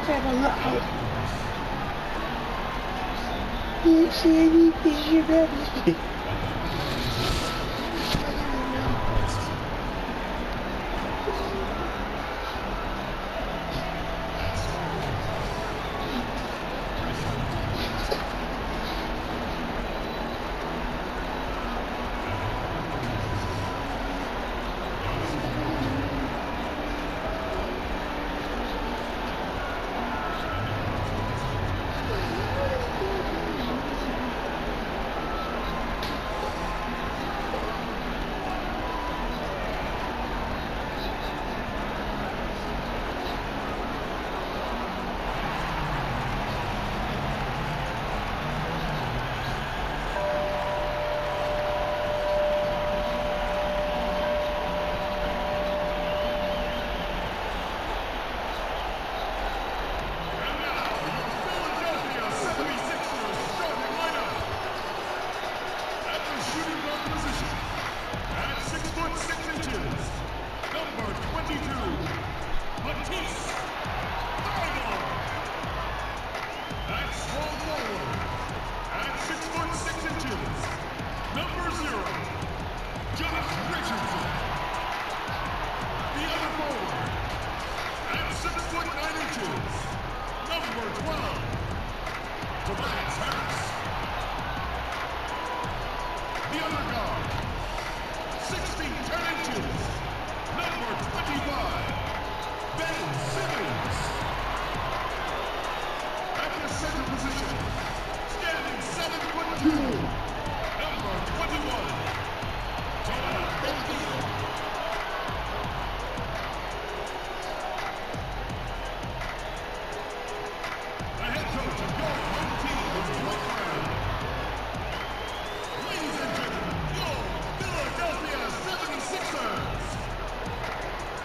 Have a look. You see anything you got?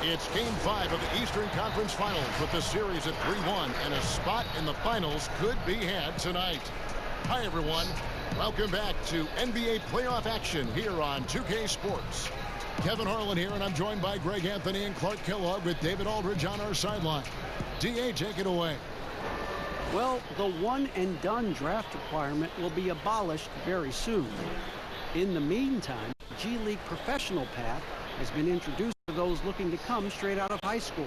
It's Game 5 of the Eastern Conference Finals with the series at 3-1, and a spot in the finals could be had tonight. Hi, everyone. Welcome back to NBA playoff action here on 2K Sports. Kevin Harlan here, and I'm joined by Greg Anthony and Clark Kellogg with David Aldridge on our sideline. DA, take it away. Well, the one-and-done draft requirement will be abolished very soon. In the meantime, G League professional path has been introduced for those looking to come straight out of high school.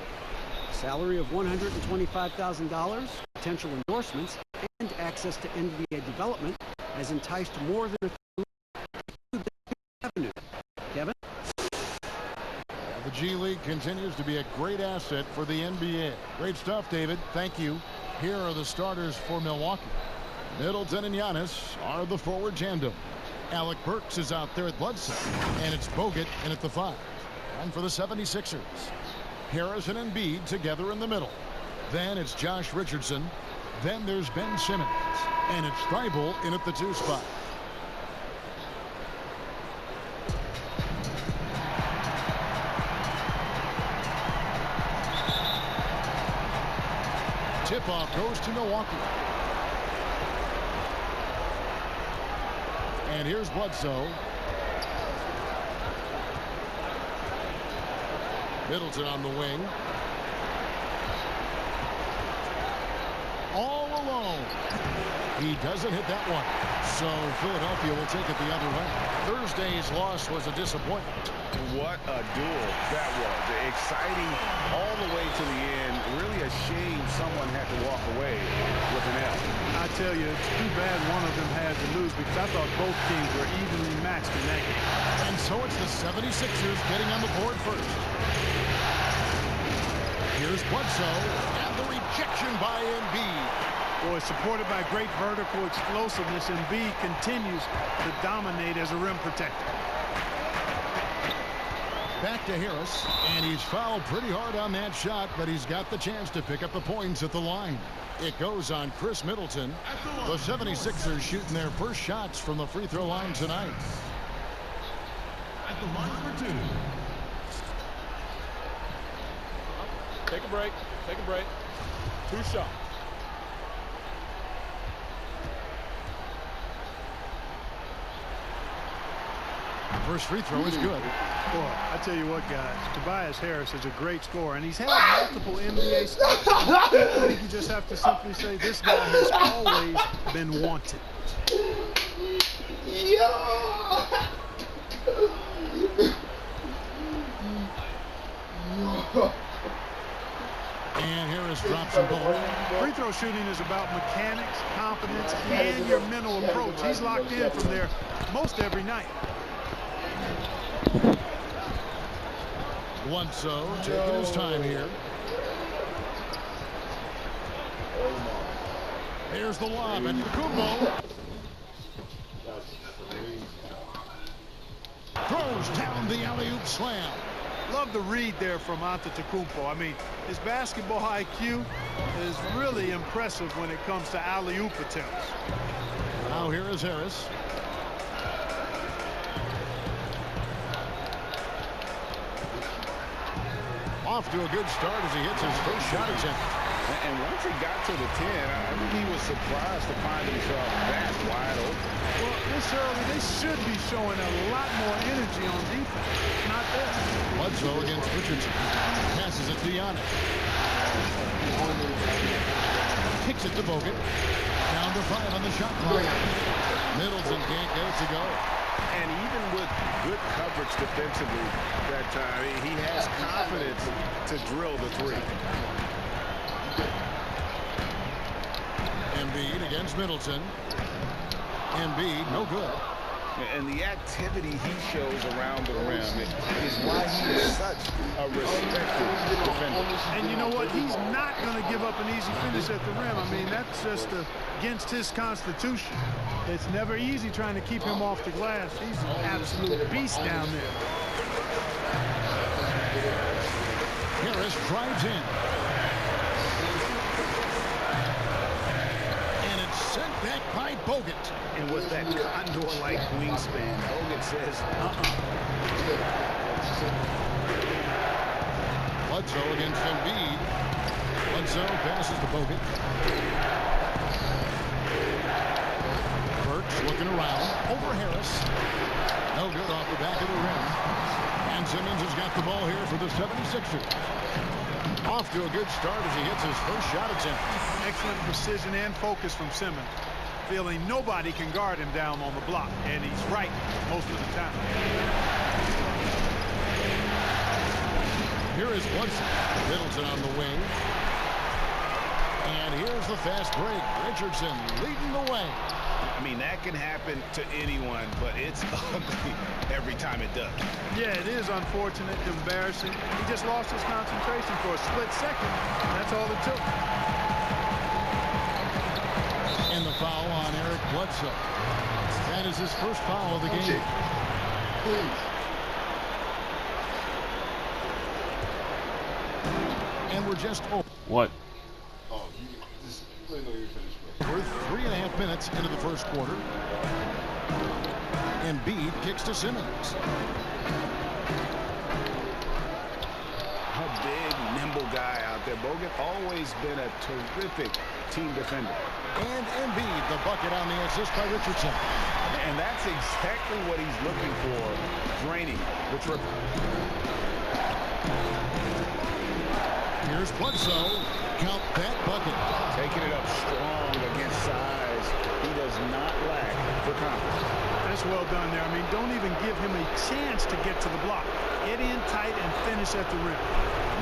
A salary of $125,000, potential endorsements, and access to NBA development has enticed more than a revenue. Kevin? The G League continues to be a great asset for the NBA. Great stuff, David. Thank you. Here are the starters for Milwaukee. Middleton and Giannis are the forward tandem. Alec Burks is out there at Bledsoe, and it's Bogut in at the 5. And for the 76ers, Harrison and Embiid together in the middle. Then it's Josh Richardson. Then there's Ben Simmons, and it's Thibault in at the 2 spot. Tip-off goes to Milwaukee. And here's Bledsoe. Middleton on the wing. All alone. He doesn't hit that one. So Philadelphia will take it the other way. Thursday's loss was a disappointment. What a duel that was. Exciting all the way to the end. Really a shame someone had to walk away with an F. I tell you, it's too bad one of them had to lose because I thought both teams were evenly matched in that game. And so it's the 76ers getting on the board first. Here's Bledsoe, and the rejection by Embiid. Boy, supported by great vertical explosiveness, Embiid continues to dominate as a rim protector. Back to Harris, and he's fouled pretty hard on that shot, but he's got the chance to pick up the points at the line. It goes on Chris Middleton. The 76ers shooting their first shots from the free throw line tonight. At the line for 2. Take a break. Take a break. 2 shots. first free throw is good. Boy, I tell you what, guys, Tobias Harris is a great scorer, and he's had multiple NBA stops. I think you just have to simply say this guy has always been wanted. And Harris drops them both. Free throw shooting is about mechanics, confidence, and your mental approach. He's locked in from there most every night. Bledsoe taking his time here. Here's the lob at Kumbo. Throws down the alley-oop slam. Love the read there from Antetokounmpo. I mean, his basketball IQ is really impressive when it comes to alley-oop attempts. Now here is Harris. Off to a good start as he hits his first shot attempt. And once he got to the 10, I think he was surprised to find himself that wide open. Well, this early, they should be showing a lot more energy on defense. Not there. Bledsoe against Richardson. Passes it to Giannis. Kicks it to Bogut. Down to 5 on the shot clock. Middleton can't get it to go. And even with good coverage defensively that time, he has confidence to drill the three. Embiid against Middleton. Embiid, no good. And the activity he shows around the rim is why he is such a respected defender. And you know what? He's not going to give up an easy finish at the rim. I mean, that's just against his constitution. It's never easy trying to keep him off the glass. He's an absolute beast down there. Harris drives in. And it's sent back by Bogut. And with that condor-like wingspan, Bogut says, Bledsoe against Embiid. Bledsoe passes to Bogut. Burks looking around. Over Harris. No good off the back of the rim. And Simmons has got the ball here for the 76ers. Off to a good start as he hits his first shot attempt. Excellent precision and focus from Simmons. Feeling nobody can guard him down on the block, and he's right most of the time. Here is Woodson. Middleton on the wing. And here's the fast break. Richardson leading the way. I mean, that can happen to anyone, but it's ugly every time it does. Yeah, it is unfortunate, embarrassing. He just lost his concentration for a split second. That's all it took. And the foul on Eric Bledsoe. That is his first foul of the game. And we're just over. What? We're 3.5 minutes into the first quarter. Embiid kicks to Simmons. A big, nimble guy out there. Bogut always been a terrific team defender. And Embiid, the bucket on the assist by Richardson. And that's exactly what he's looking for, draining the triple. Here's Bledsoe. Count that bucket. Taking it up strong against size. He does not lack for confidence. That's well done there. I mean, don't even give him a chance to get to the block. Get in tight and finish at the rim.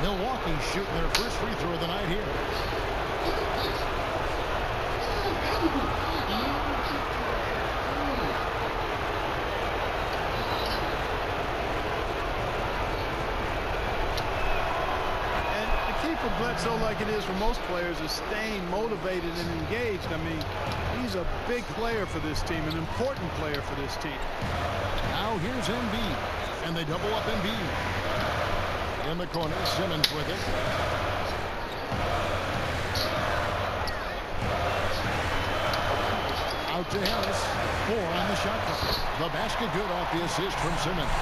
Milwaukee shooting their first free throw of the night here. For Bledsoe, like it is for most players, is staying motivated and engaged. I mean, he's a big player for this team, an important player for this team. Now here's Embiid, and they double up Embiid. In the corner, Simmons with it. Out to Harris. 4 on the shot clock. The basket good off the assist from Simmons.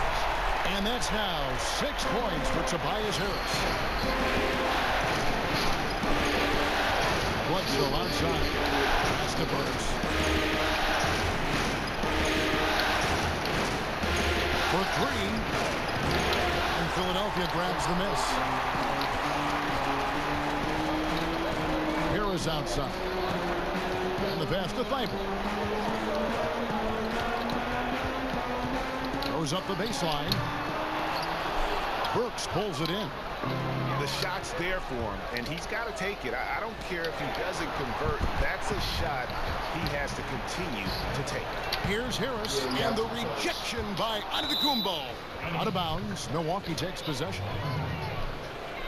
And that's now 6 points for Tobias Harris. Bledsoe outside. Pass to Burks. For three. And Philadelphia grabs the miss. Here is outside. And the pass to Thibault. Goes up the baseline. Burks pulls it in. The shot's there for him, and he's got to take it. I don't care if he doesn't convert. That's a shot he has to continue to take. Here's Harris, and the rejection by Antetokounmpo. Out of bounds. Milwaukee takes possession.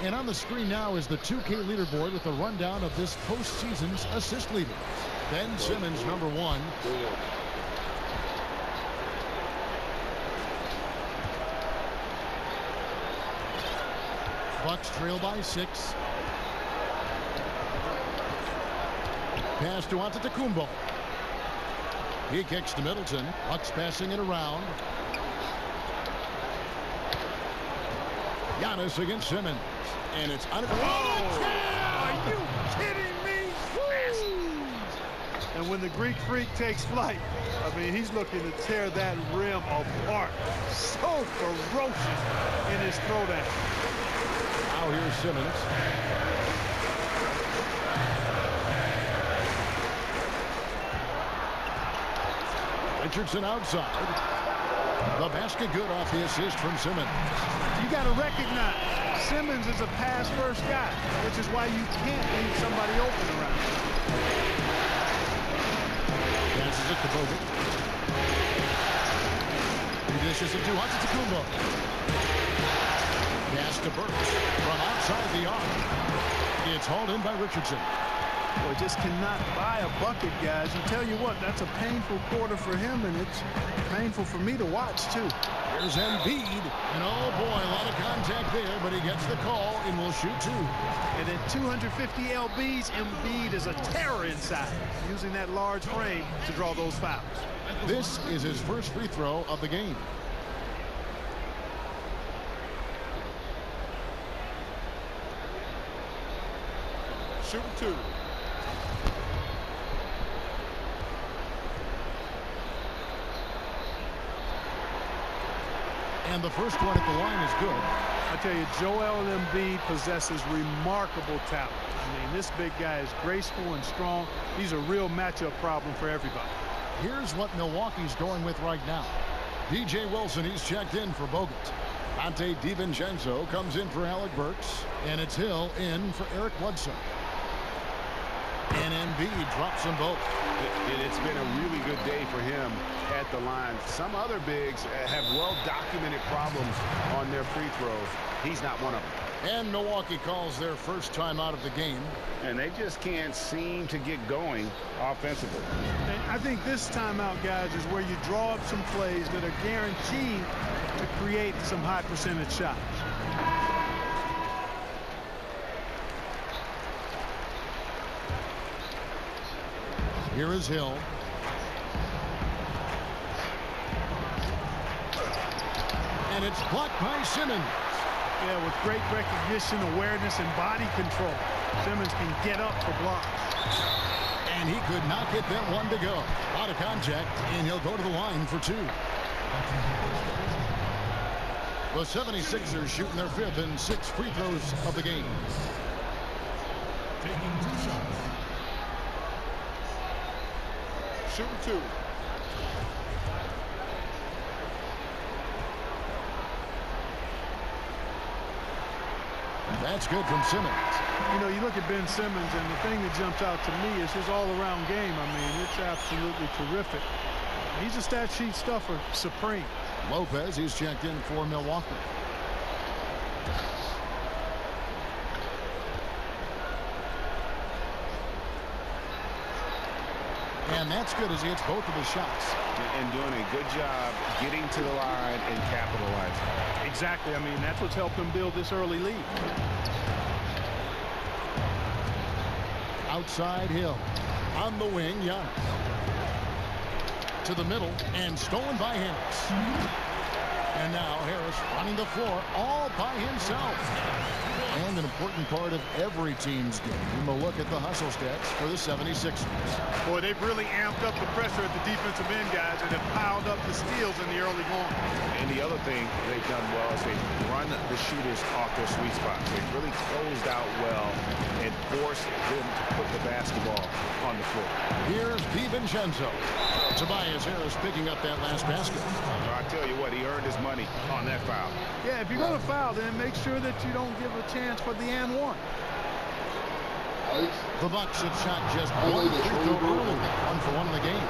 And on the screen now is the 2K leaderboard with a rundown of this postseason's assist leaders. Ben Simmons, number 1. Bucks trail by 6. Pass to Antetokounmpo. He kicks to Middleton. Bucks passing it around. Giannis against Simmons. And it's Antetokounmpo. Are you kidding me? Woo! And when the Greek Freak takes flight, I mean, he's looking to tear that rim apart. So ferocious in his throwdown. Now here's Simmons. Richardson outside. The basket good off the assist from Simmons. You got to recognize Simmons is a pass-first guy, which is why you can't leave somebody open around. Passes it to Bogut. He dishes it to Antetokounmpo. Pass to Burks from outside the arc. It's hauled in by Richardson. Boy, just cannot buy a bucket, guys. You tell you what, that's a painful quarter for him, and it's painful for me to watch, too. Here's Embiid, and oh boy, a lot of contact there, but he gets the call and will shoot 2. And at 250 lbs, Embiid is a terror inside, using that large frame to draw those fouls. This is his first free throw of the game. Shooting 2. And the first one at the line is good. I tell you, Joel Embiid possesses remarkable talent. I mean, this big guy is graceful and strong. He's a real matchup problem for everybody. Here's what Milwaukee's going with right now. DJ Wilson, he's checked in for Bogut. Ante DiVincenzo comes in for Alec Burks. And it's Hill in for Eric Bledsoe. And Embiid drops them both. It's been a really good day for him at the line. Some other bigs have well-documented problems on their free throws. He's not one of them. And Milwaukee calls their first time out of the game. And they just can't seem to get going offensively. And I think this timeout, guys, is where you draw up some plays that are guaranteed to create some high percentage shots. Here is Hill. And it's blocked by Simmons. Yeah, with great recognition, awareness, and body control, Simmons can get up for blocks. And he could not get that one to go. Out of contact, and he'll go to the line for 2. The 76ers shooting their 5th and 6th free throws of the game. Taking 2 shots. Shooting 2. That's good from Simmons. You know, you look at Ben Simmons, and the thing that jumps out to me is his all-around game. I mean, it's absolutely terrific. He's a stat sheet stuffer, supreme. Lopez, he's checked in for Milwaukee. And that's good as he hits both of his shots. And doing a good job getting to the line and capitalizing. Exactly. I mean, that's what's helped him build this early lead. Outside Hill. On the wing, Giannis. To the middle, and stolen by Harris. And now Harris running the floor all by himself. And an important part of every team's game, a look at the hustle stats for the 76ers. Boy, they've really amped up the pressure at the defensive end, guys, and have piled up the steals in the early going. And the other thing they've done well is they've run the shooters off their sweet spots. They've really closed out well and forced them to put the basketball on the floor. Here's DiVincenzo. Tobias Harris picking up that last basket. I tell you what, he earned his money on that foul. Yeah, if you're going to foul, then make sure that you don't give a chance for the and one. The Bucks have shot just one free throw early. 1 for 1 in the game.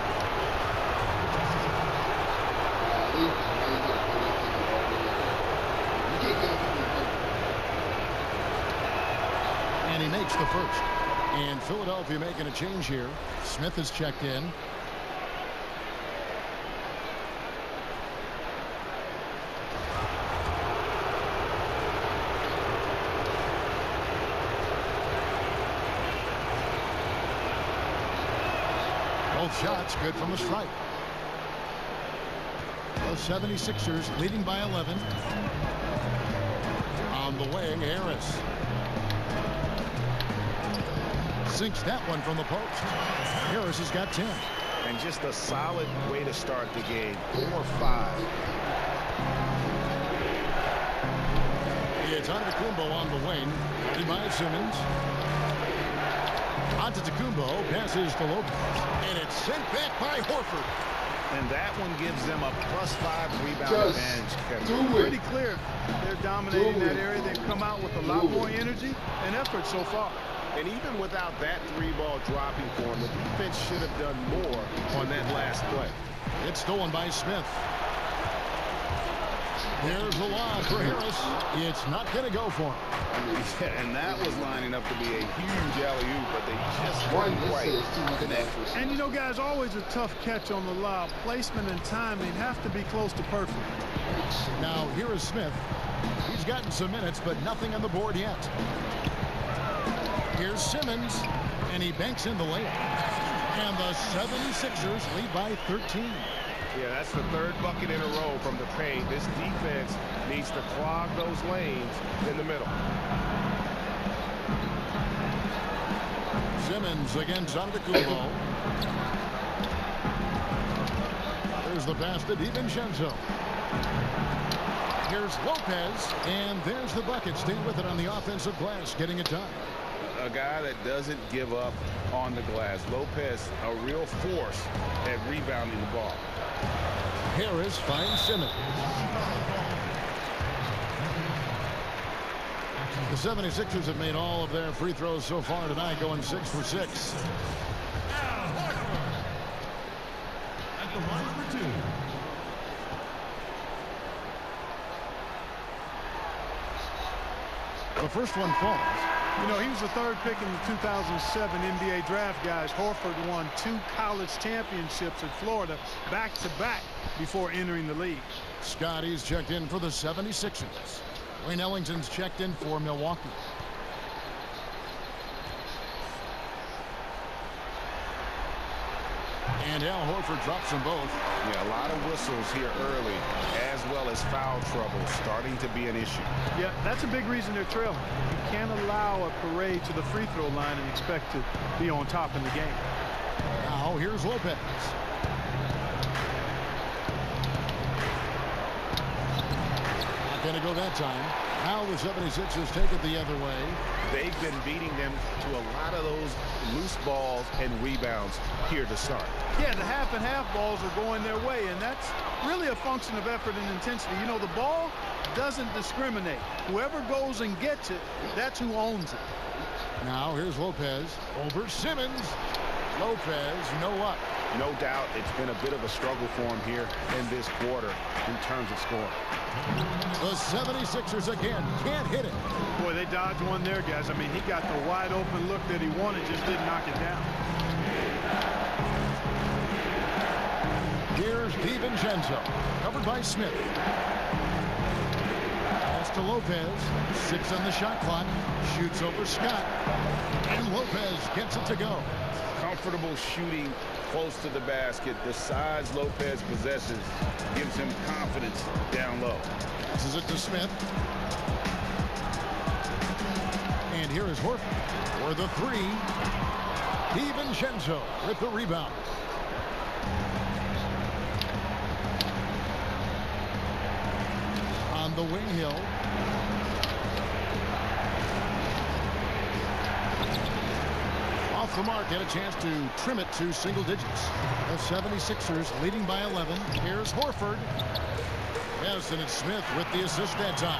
And he makes the first. And Philadelphia making a change here. Smith is checked in. Both shots good from the stripe. The 76ers leading by 11. On the wing, Harris sinks that one from the post. Harris has got 10. And just a solid way to start the game. 4-5. It's Antetokounmpo on the wing. Lead by Simmons. Antetokounmpo passes to Lopez. And it's sent back by Horford. And that one gives them a +5 rebound advantage. Pretty clear. They're dominating that area. They've come out with a lot more energy and effort so far. And even without that 3-ball dropping for him, the defense should have done more on that last play. It's stolen by Smith. There's a lob for Harris. It's not going to go for him. Yeah, and that was lining up to be a huge alley-oop, but they just weren't quite connect. And you know, guys, always a tough catch on the lob. Placement and timing have to be close to perfect. Now here is Smith. He's gotten some minutes, but nothing on the board yet. Here's Simmons, and he banks in the layup. And the 76ers lead by 13. Yeah, that's the third bucket in a row from the paint. This defense needs to clog those lanes in the middle. Simmons against Antetokounmpo. There's the pass to DiVincenzo. Here's Lopez, and there's the bucket. Staying with it on the offensive glass, getting it done. A guy that doesn't give up on the glass. Lopez, a real force at rebounding the ball. Harris finds Simmons. The 76ers have made all of their free throws so far tonight, going 6 for 6. At the line for 2. The first one falls. You know, he was the third pick in the 2007 NBA draft, guys. Horford won 2 college championships at Florida back-to-back before entering the league. Scotty's checked in for the 76ers. Wayne Ellington's checked in for Milwaukee. And Al Horford drops them both. Yeah, a lot of whistles here early, as well as foul trouble starting to be an issue. Yeah, that's a big reason they're trailing. You can't allow a parade to the free throw line and expect to be on top in the game. Now here's Lopez. Not going to go that time. Now the 76ers take it the other way. They've been beating them to a lot of those loose balls and rebounds here to start. Yeah, the half and half balls are going their way, and that's really a function of effort and intensity. You know, the ball doesn't discriminate. Whoever goes and gets it, that's who owns it. Now here's Lopez over Simmons. Lopez, you know what? No doubt it's been a bit of a struggle for him here in this quarter in terms of scoring. The 76ers again can't hit it. Boy, they dodged one there, guys. I mean, he got the wide open look that he wanted, just didn't knock it down. Here's DiVincenzo, covered by Smith. Pass to Lopez. 6 on the shot clock. Shoots over Scott. And Lopez gets it to go. Comfortable shooting close to the basket. The size Lopez possesses gives him confidence down low. Passes it to Smith. And here is Horford for the 3. DiVincenzo with the rebound. On the wing, Hill. Off the mark, get a chance to trim it to single digits. The 76ers leading by 11. Here's Horford. Yes, and it's Smith with the assist that time.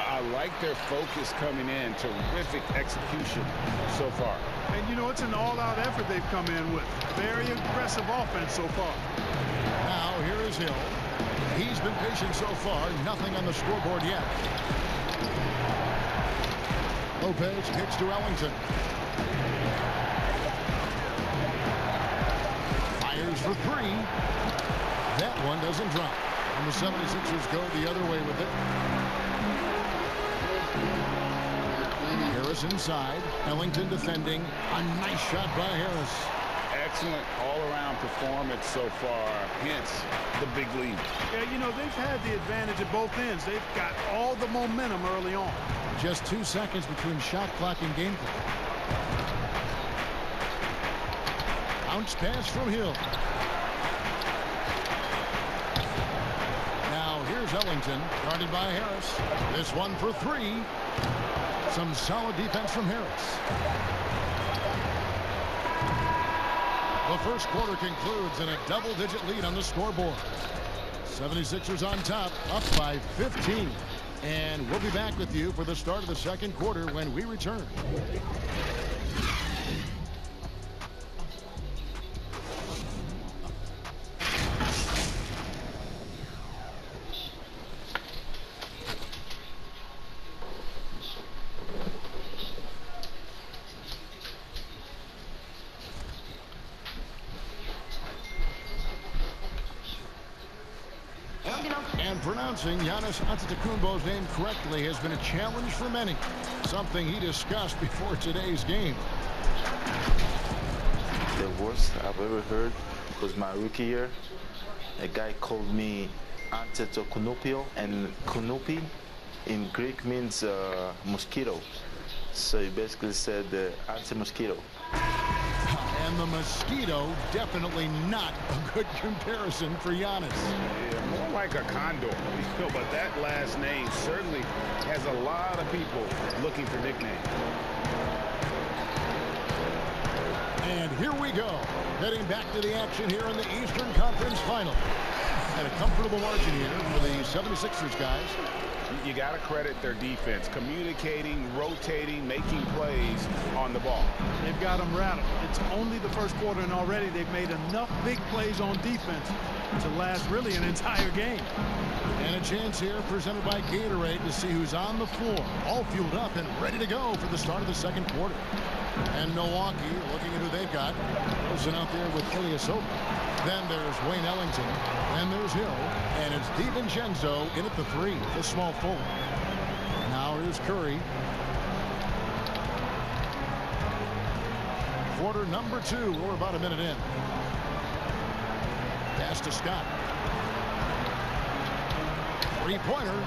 I like their focus coming in. Terrific execution so far. And, you know, it's an all-out effort they've come in with. Very aggressive offense so far. Now, here is Hill. He's been patient so far. Nothing on the scoreboard yet. Lopez kicks to Ellington. Fires for 3. That one doesn't drop. And the 76ers go the other way with it. Harris inside. Ellington defending. A nice shot by Harris. Excellent all-around performance so far, hence the big lead. Yeah, you know, they've had the advantage at both ends. They've got all the momentum early on. Just 2 seconds between shot clock and game clock. Bounce pass from Hill. Now here's Ellington, guarded by Harris. This one for 3. Some solid defense from Harris. The first quarter concludes in a double-digit lead on the scoreboard. 76ers on top, up by 15. And we'll be back with you for the start of the second quarter when we return. And pronouncing Giannis Antetokounmpo's name correctly has been a challenge for many, something he discussed before today's game. The worst I've ever heard was my rookie year. A guy called me Antetokounmpo, and Kunupi in Greek means mosquito. So he basically said anti-mosquito. And the mosquito, definitely not a good comparison for Giannis. Yeah, more like a condor. But that last name certainly has a lot of people looking for nicknames. And here we go. Heading back to the action here in the Eastern Conference Final. And a comfortable margin here for the 76ers guys. You got to credit their defense, communicating, rotating, making plays on the ball. They've got them rattled. It's only the first quarter, and already they've made enough big plays on defense to last really an entire game. And a chance here presented by Gatorade to see who's on the floor, all fueled up and ready to go for the start of the second quarter. And Milwaukee, looking at who they've got, Wilson out there with Ilyasova. Then there's Wayne Ellington. Then there's Hill. And it's DiVincenzo in at the 3, the small forward. Now here's Curry. Quarter number 2. We're about a minute in. Pass to Scott. 3-pointer.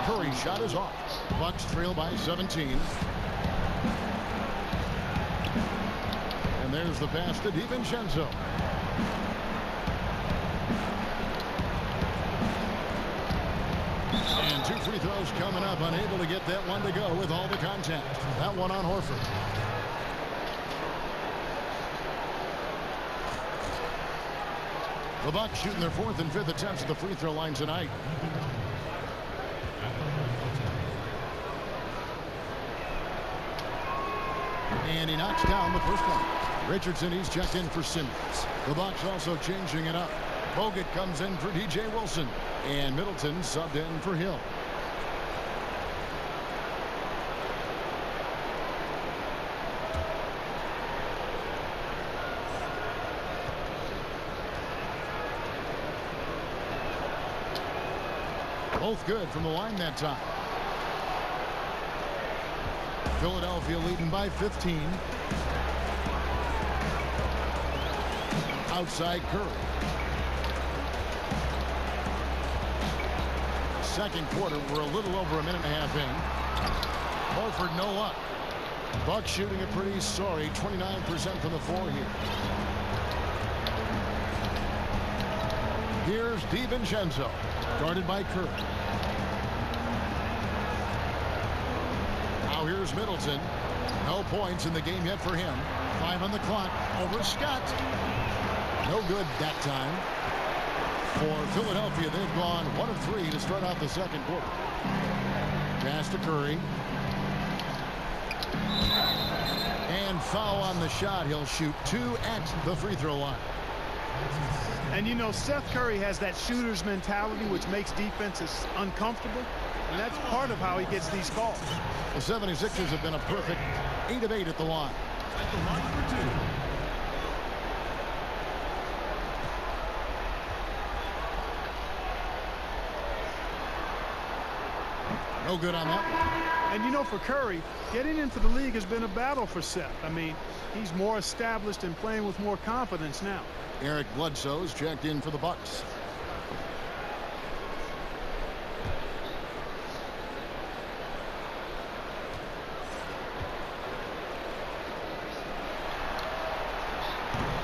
Curry's shot is off. Bucks trail by 17. And there's the pass to DiVincenzo. And 2 free throws coming up. Unable to get that one to go with all the contact. That one on Horford. The Bucks shooting their 4th and 5th attempts at the free throw line tonight. And he knocks down the first one. Richardson, he's checked in for Simmons. The Bucks also changing it up. Bogut comes in for DJ Wilson. And Middleton subbed in for Hill. Both good from the line that time. Philadelphia leading by 15. Outside Curry. Second quarter, we're a little over a minute and a half in. Horford no luck. Bucks shooting a pretty sorry 29% from the floor here. Here's DiVincenzo, guarded by Curry. Now here's Middleton. No points in the game yet for him. 5 on the clock. Over Scott. No good that time. For Philadelphia, they've gone 1 of 3 to start out the second quarter. Pass to Curry. And foul on the shot. He'll shoot 2 at the free throw line. And you know, Seth Curry has that shooter's mentality, which makes defenses uncomfortable. And that's part of how he gets these calls. The 76ers have been a perfect 8 of 8 at the line. At the line for 2. No good on that one. And you know, for Curry, getting into the league has been a battle for Seth. I mean, he's more established and playing with more confidence now. Eric Bledsoe's checked in for the Bucks.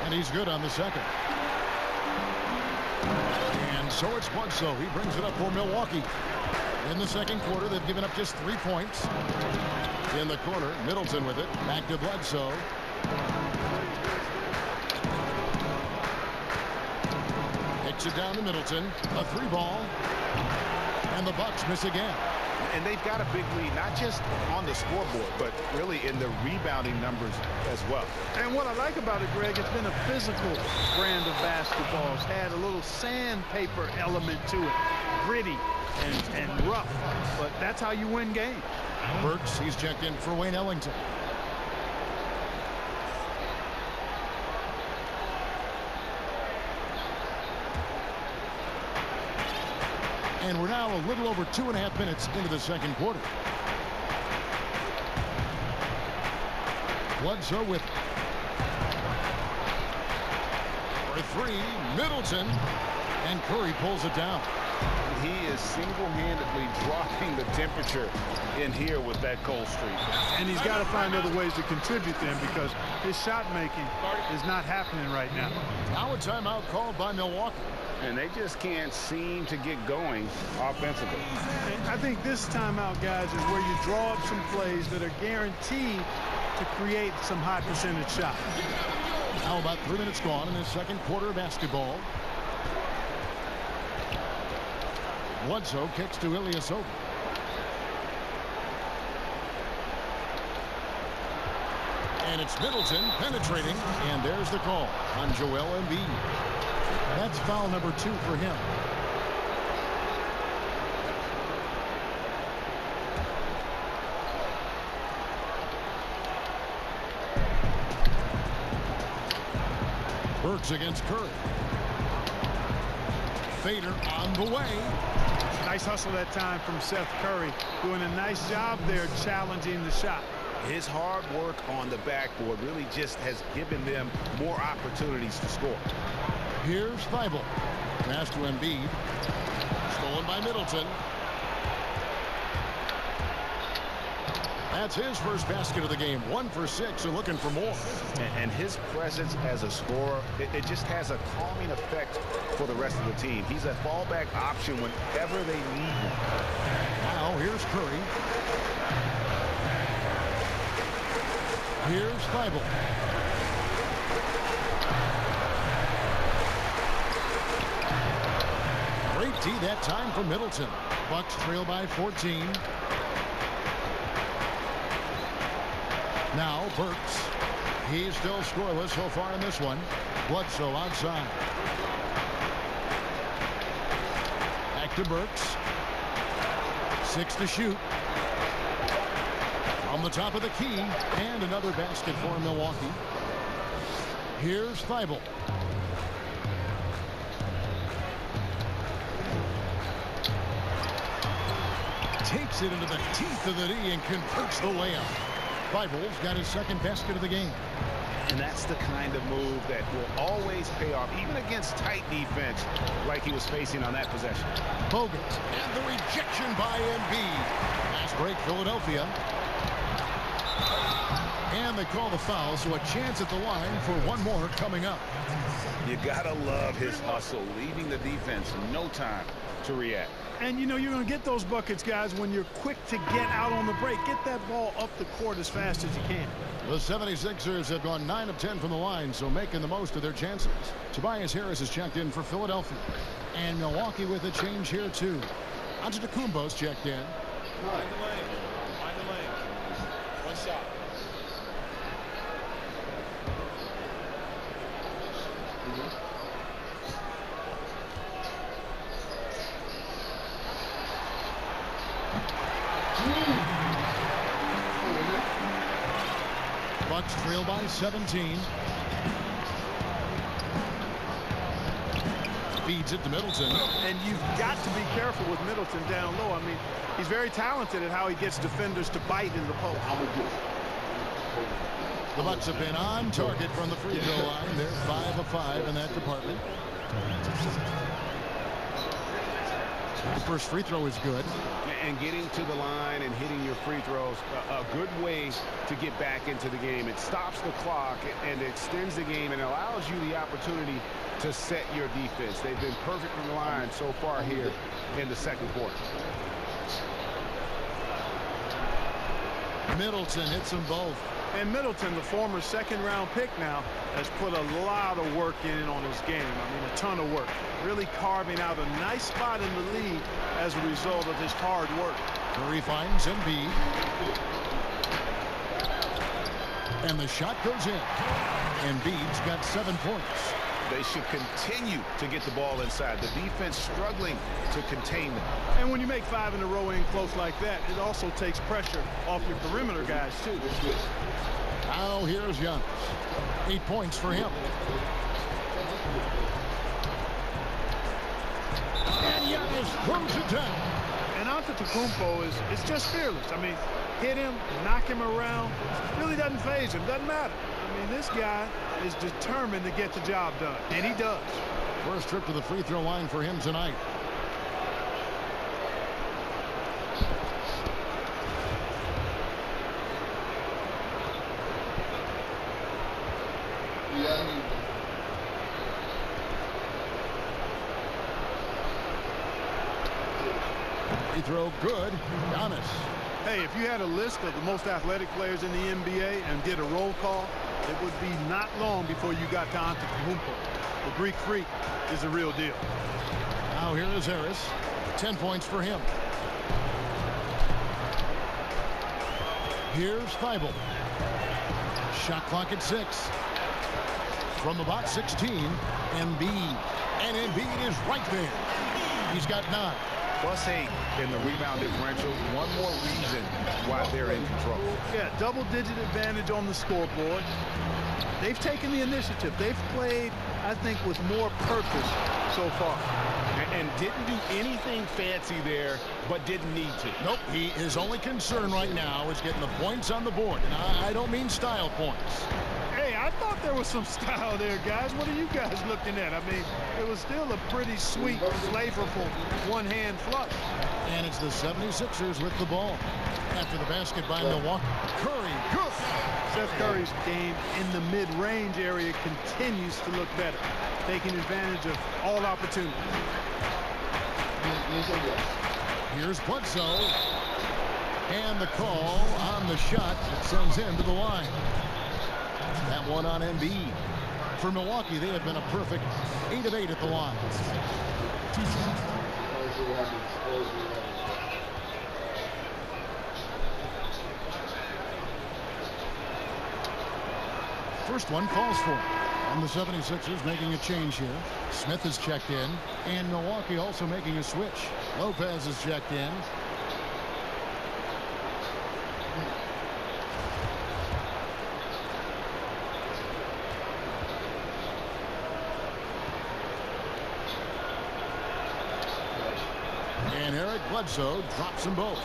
And he's good on the second. And so it's Bledsoe. He brings it up for Milwaukee. In the second quarter, they've given up just 3 points. In the corner, Middleton with it. Back to Bledsoe. Kicks it down to Middleton. A 3-ball. And the Bucks miss again. And they've got a big lead, not just on the scoreboard, but really in the rebounding numbers as well. And what I like about it, Greg, it's been a physical brand of basketball. It's had a little sandpaper element to it. Gritty and rough. But that's how you win games. Burks, he's checked in for Wayne Ellington. And we're now a little over 2.5 minutes into the second quarter. Bledsoe with for 3. Middleton. And Curry pulls it down. He is single-handedly dropping the temperature in here with that cold streak. And he's got to find other ways to contribute then, because his shot making is not happening right now. Now a timeout called by Milwaukee. And they just can't seem to get going offensively. And I think this timeout, guys, is where you draw up some plays that are guaranteed to create some high percentage shots. Now about 3 minutes gone in the second quarter of basketball. Bledsoe kicks to Ilyasova. And it's Middleton penetrating, and there's the call on Joel Embiid. That's foul number 2 for him. Burks against Curry. Fader on the way. Nice hustle that time from Seth Curry, doing a nice job there challenging the shot. His hard work on the backboard really just has given them more opportunities to score. Here's Thibault. Pass to Embiid. Stolen by Middleton. That's his first basket of the game. 1 for 6 and looking for more. And his presence as a scorer, it just has a calming effect for the rest of the team. He's a fallback option whenever they need him. Now here's Curry. Here's Thibault. Great D that time for Middleton. Bucks trail by 14. Now Burks. He's still scoreless so far in this one. Bledsoe outside. Back to Burks. 6 to shoot. From the top of the key. And another basket for Milwaukee. Here's Thibault. takes it into the teeth of the knee and converts the layup. Bibles got his second basket of the game. And that's the kind of move that will always pay off, even against tight defense like he was facing on that possession. Bogut, and the rejection by Embiid. Fast break, Philadelphia. And they call the foul, so a chance at the line for one more coming up. You gotta love his hustle, leaving the defense no time to react. And you know you're going to get those buckets, guys, when you're quick to get out on the break. Get that ball up the court as fast as you can. The 76ers have gone 9 of 10 from the line, so making the most of their chances. Tobias Harris is checked in for Philadelphia. And Milwaukee with a change here, too. Antetokounmpo's checked in. Find the lane. Find the lane. One shot. Bucks trail by 17. Feeds it to Middleton. And you've got to be careful with Middleton down low. I mean, he's very talented at how he gets defenders to bite in the post. The Bucks have been on target from the free throw line. They're 5 of 5 in that department. The first free throw is good. And getting to the line and hitting your free throws, a good way to get back into the game. It stops the clock and extends the game and allows you the opportunity to set your defense. They've been perfect from the line so far here in the second quarter. Middleton hits them both. And Middleton, the former second-round pick now, has put a lot of work in on his game. I mean, a ton of work. Really carving out a nice spot in the league as a result of his hard work. Curry finds Embiid. And the shot goes in. Embiid's got 7 points. They should continue to get the ball inside. The defense struggling to contain them. And when you make 5 in a row in close like that, it also takes pressure off your perimeter guys, too. Now here's Giannis. 8 points for him. And Giannis throws it down. And Antetokounmpo is just fearless. I mean, hit him, knock him around. Really doesn't faze him. Doesn't matter. I mean, this guy is determined to get the job done. And he does. First trip to the free throw line for him tonight. Free throw good. Giannis. Hey, if you had a list of the most athletic players in the NBA and did a roll call, it would be not long before you got to Antetokounmpo. The Greek Freak is the real deal. Now here is Harris. 10 points for him. Here's Thibault. Shot clock at 6. From the box, 16. Embiid. And Embiid is right there. He's got 9. +8 in the rebound differential. One more reason why they're in control. Yeah, double-digit advantage on the scoreboard. They've taken the initiative. They've played, I think, with more purpose so far. And didn't do anything fancy there, but didn't need to. Nope, his only concern right now is getting the points on the board. And I don't mean style points. Hey, I thought there was some style there, guys. What are you guys looking at? I mean, it was still a pretty sweet, flavorful one-hand flush. And it's the 76ers with the ball. After the basket by Milwaukee. Curry, good. Seth Curry's game in the mid-range area continues to look better, taking advantage of all opportunities. Here's Bledsoe. And the call on the shot that sends him to the line. That one on Embiid. For Milwaukee, they have been a perfect 8 of 8 at the line. First one falls for him. And the 76ers making a change here. Smith is checked in. And Milwaukee also making a switch. Lopez is checked in. And Eric Bledsoe drops them both.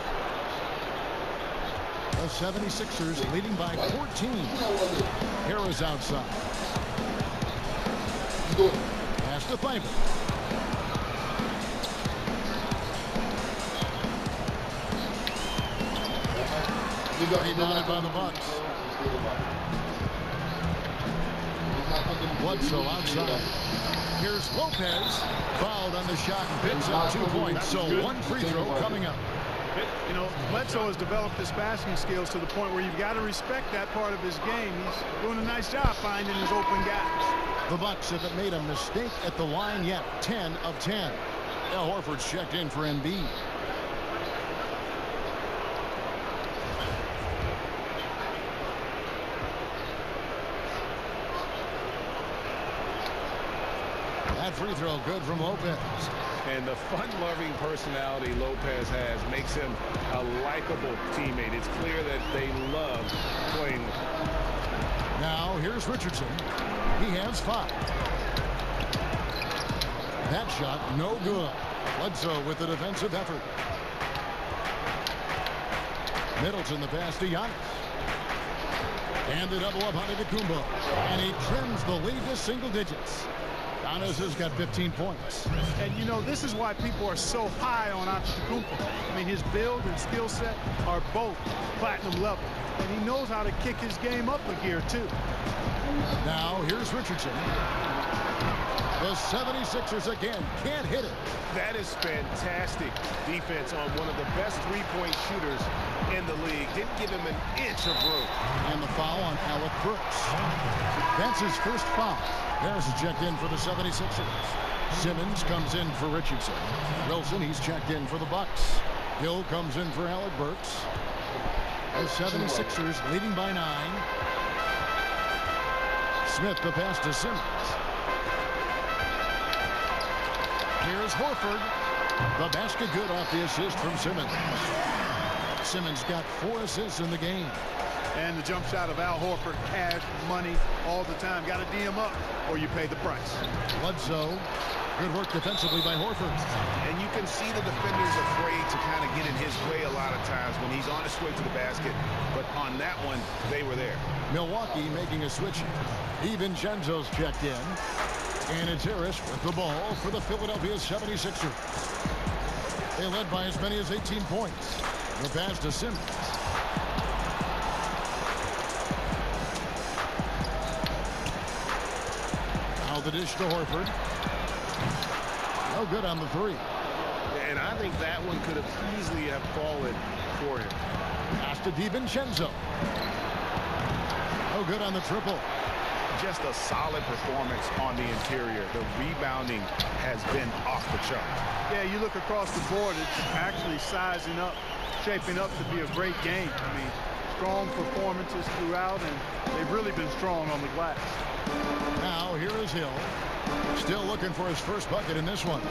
The 76ers leading by 14. Harris outside. Pass to Thybulle. Rebounded by the Bucks. Bledsoe outside. Here's Lopez. Fouled on the shot and picks up 2 points. So 1 free throw coming up. You know, Bledsoe has developed his passing skills to the point where you've got to respect that part of his game. He's doing a nice job finding his open guys. The Bucks haven't made a mistake at the line yet. 10 of 10. Al Horford's checked in for Embiid. That free throw good from Lopez. And the fun-loving personality Lopez has makes him a likable teammate. It's clear that they love playing with him. Now here's Richardson. He has 5. That shot no good. Bledsoe with the defensive effort. Middleton the pass to Giannis. And the double up on Antetokounmpo. And he trims the lead to single digits. Giannis has got 15 points. And you know, this is why people are so high on Antetokounmpo. I mean, his build and skill set are both platinum level. And he knows how to kick his game up a gear, too. Now, here's Richardson. The 76ers again can't hit it. That is fantastic defense on one of the best three-point shooters in the league. Didn't give him an inch of room. And the foul on Alec Burks. That's his first foul. Harris is checked in for the 76ers. Simmons comes in for Richardson. Wilson, he's checked in for the Bucks. Hill comes in for Alec Burks. The 76ers leading by 9. Smith the pass to Simmons. Here's Horford. The basket good off the assist from Simmons. Simmons got 4 assists in the game. And the jump shot of Al Horford, cash, money, all the time. Got to D him up or you pay the price. Bledsoe. Good work defensively by Horford. And you can see the defenders afraid to kind of get in his way a lot of times when he's on his way to the basket. But on that one, they were there. Milwaukee making a switch. DiVincenzo's checked in. And it's Harris with the ball for the Philadelphia 76ers. They led by as many as 18 points. The pass to Simmons. Now the dish to Horford. No good on the 3. And I think that one could have easily have fallen for him. Pass to DiVincenzo. No good on the triple. Just a solid performance on the interior. The rebounding has been off the chart. Yeah, you look across the board, it's actually sizing up, shaping up to be a great game. I mean, strong performances throughout, and they've really been strong on the glass. Now here is Hill. Still looking for his first bucket in this one.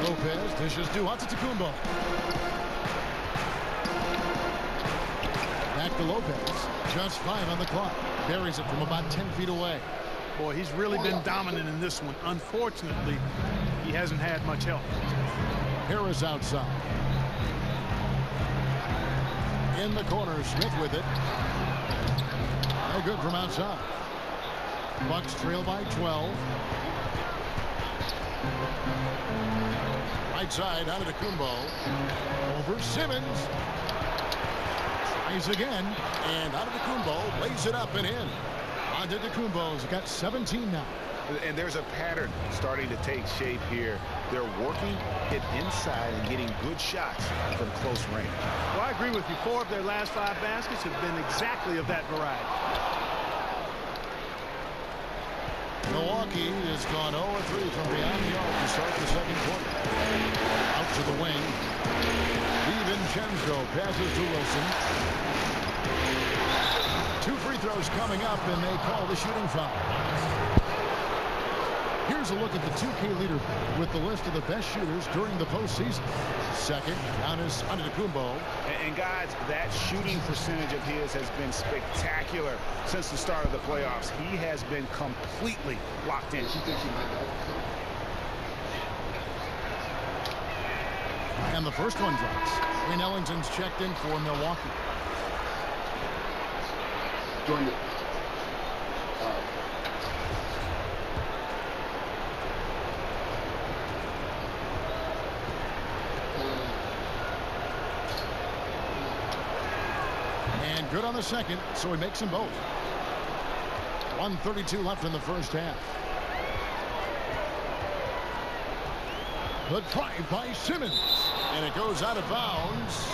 Lopez dishes to Antetokounmpo. Back to Lopez. Just 5 on the clock. Buries it from about 10 feet away. Boy, he's really been dominant in this one. Unfortunately, he hasn't had much help. Harris outside. In the corner, Smith with it. No good from outside. Bucks trail by 12. Right side, Antetokounmpo. Over Simmons. Tries again, and Antetokounmpo lays it up and in. Antetokounmpo's got 17 now. And there's a pattern starting to take shape here. They're working it inside and getting good shots from close range. Well, I agree with you. 4 of their last 5 baskets have been exactly of that variety. Milwaukee has gone 0-3 from beyond the arc to start the second quarter. Out to the wing. DiVincenzo passes to Wilson. 2 free throws coming up, and they call the shooting foul. Here's a look at the 2K leader with the list of the best shooters during the postseason. Second, Giannis Antetokounmpo. And guys, that shooting percentage of his has been spectacular since the start of the playoffs. He has been completely locked in. And the first one drops. Wayne Ellington's checked in for Milwaukee. Join it. And good on the second, so he makes them both. 1:32 left in the first half. The drive by Simmons. And it goes out of bounds.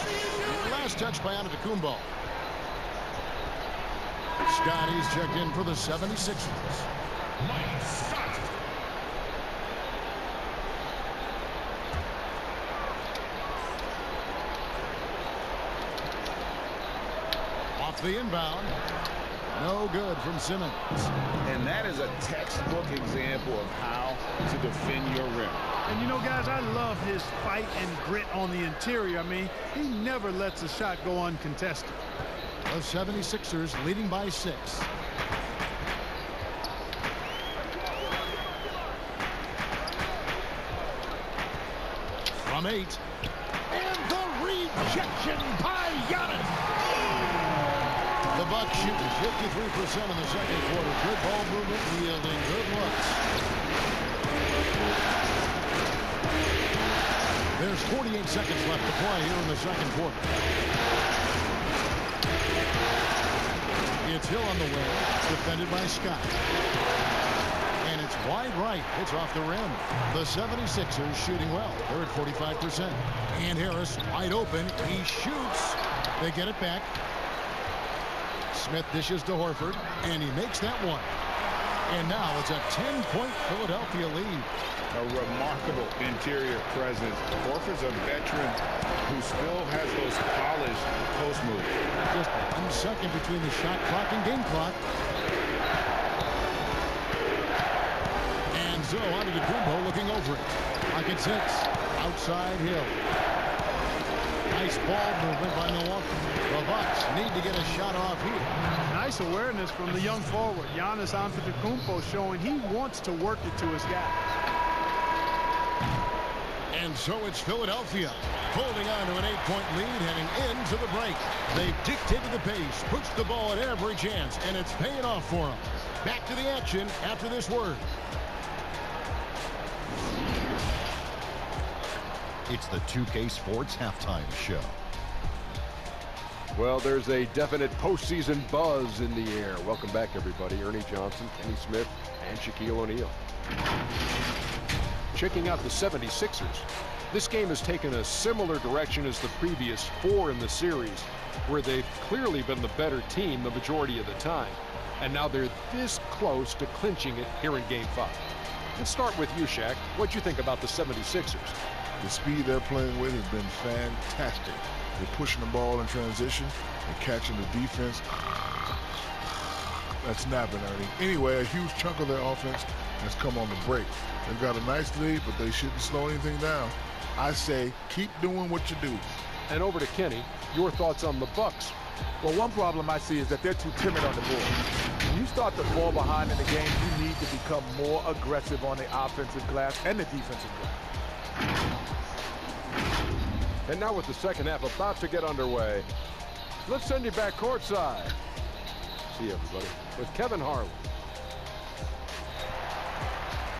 Last touch by Antetokounmpo. Scotty's checked in for the 76ers. Off the inbound. No good from Simmons. And that is a textbook example of how to defend your rim. And you know, guys, I love his fight and grit on the interior. I mean, he never lets a shot go uncontested. The 76ers leading by 6. From 8. And the rejection by Giannis. The Bucks shooting 53% in the second quarter. Good ball movement, yielding good looks. There's 48 seconds left to play here in the second quarter. It's Hill on the wing, defended by Scott. And it's wide right. It's off the rim. The 76ers shooting well. They're at 45%. And Harris wide open. He shoots. They get it back. Smith dishes to Horford, and he makes that one. And now it's a 10-point Philadelphia lead. A remarkable interior presence. Horford's a veteran who still has those polished post moves. Just 1 second between the shot clock and game clock. And so Antetokounmpo looking over it. Pocket 6. Outside Hill. Nice ball movement by Milwaukee. The Bucks need to get a shot off here. Nice awareness from the young forward. Giannis Antetokounmpo showing he wants to work it to his guy. And so it's Philadelphia holding on to an 8-point lead heading into the break. They've dictated the pace, pushed the ball at every chance, and it's paying off for them. Back to the action after this word. It's the 2K Sports Halftime Show. Well, there's a definite postseason buzz in the air. Welcome back, everybody. Ernie Johnson, Kenny Smith, and Shaquille O'Neal. Checking out the 76ers. This game has taken a similar direction as the previous 4 in the series, where they've clearly been the better team the majority of the time. And now they're this close to clinching it here in Game 5. Let's start with you, Shaq. What'd you think about the 76ers? The speed they're playing with has been fantastic. They're pushing the ball in transition and catching the defense. That's snapping, Ernie. Anyway, a huge chunk of their offense has come on the break. They've got a nice lead, but they shouldn't slow anything down. I say keep doing what you do. And over to Kenny, your thoughts on the Bucks. Well, one problem I see is that they're too timid on the board. When you start to fall behind in the game, you need to become more aggressive on the offensive glass and the defensive glass. And now with the second half about to get underway, let's send you back courtside. See you, everybody, with Kevin Harlan.